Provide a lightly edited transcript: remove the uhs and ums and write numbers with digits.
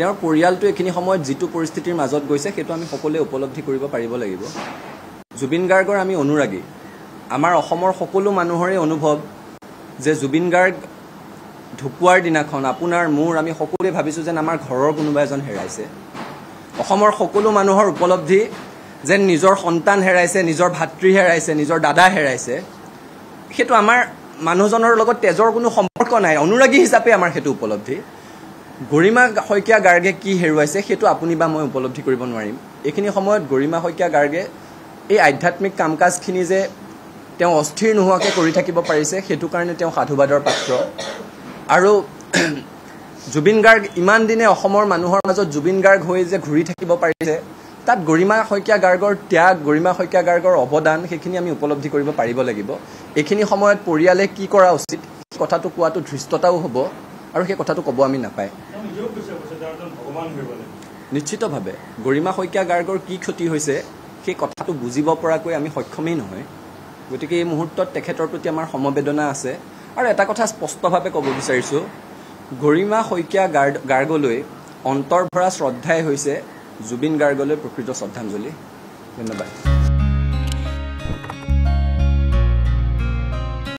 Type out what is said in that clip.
তেওঁৰ পৰিয়ালটো এইখিনি সময়ত যিটো পৰিস্থিতিৰ মাজত গৈছে সেইটো আমি সকলোৱে উপলব্ধি কৰিব পাৰিব লাগিব। জুবিন গাৰ্গৰ আমি অনুৰাগী। আমাৰ অসমৰ সকলো মানুহৰে অনুভৱ যে জুবিন গাৰ্গ ঢুকুৱাৰ দিনাখন আপোনাৰ মোৰ আমি সকলোৱে ভাবিছোঁ যেন আমাৰ ঘৰৰ কোনোবা এজন হেৰাইছে। অসমৰ সকলো মানুহৰ উপলব্ধি যেন নিজৰ সন্তান হেৰাইছে, নিজৰ ভাতৃ হেৰাইছে, নিজৰ দাদা হেৰাইছে। সেইটো আমাৰ মানুহজনৰ লগত তেজৰ কোনো সম্পৰ্ক নাই, অনুৰাগী হিচাপে আমাৰ সেইটো উপলব্ধি। গৰিমা শইকীয়া গাৰ্গে কি হেৰুৱাইছে সেইটো আপুনি বা মই উপলব্ধি কৰিব নোৱাৰিম। এইখিনি সময়ত গৰিমা শইকীয়া গাৰ্গে এই আধ্যাত্মিক কাম কাজখিনি যে তেওঁ অস্থিৰ নোহোৱাকৈ কৰি থাকিব পাৰিছে সেইটো কাৰণে তেওঁ সাধুবাদৰ পাত্ৰ। আৰু জুবিন গাৰ্গ ইমান দিনে অসমৰ মানুহৰ মাজত জুবিন গাৰ্গ হৈ যে ঘূৰি থাকিব পাৰিছে, তাত গৰিমা শইকীয়া গাৰ্গৰ ত্যাগ, গৰিমা শইকীয়া গাৰ্গৰ অৱদান সেইখিনি আমি উপলব্ধি কৰিব পাৰিব লাগিব। এইখিনি সময়ত পৰিয়ালে কি কৰা উচিত সেই কথাটো কোৱাটো ধৃষ্টতাও হ'ব আৰু সেই কথাটো ক'ব আমি নাপায়। নিশ্চিতভাৱে গৰিমা শইকীয়া গাৰ্গৰ কি ক্ষতি হৈছে সেই কথাটো বুজিব পৰাকৈ আমি সক্ষমেই নহয়। গতিকে এই মুহূৰ্তত তেখেতৰ প্ৰতি আমাৰ সমবেদনা আছে। আৰু এটা কথা স্পষ্টভাৱে ক'ব বিচাৰিছোঁ, গৰিমা শইকীয়া গাৰ্গলৈ অন্তৰ ভৰা শ্ৰদ্ধাই হৈছে জুবিন গাৰ্গলৈ প্ৰকৃত শ্ৰদ্ধাঞ্জলি। ধন্যবাদ।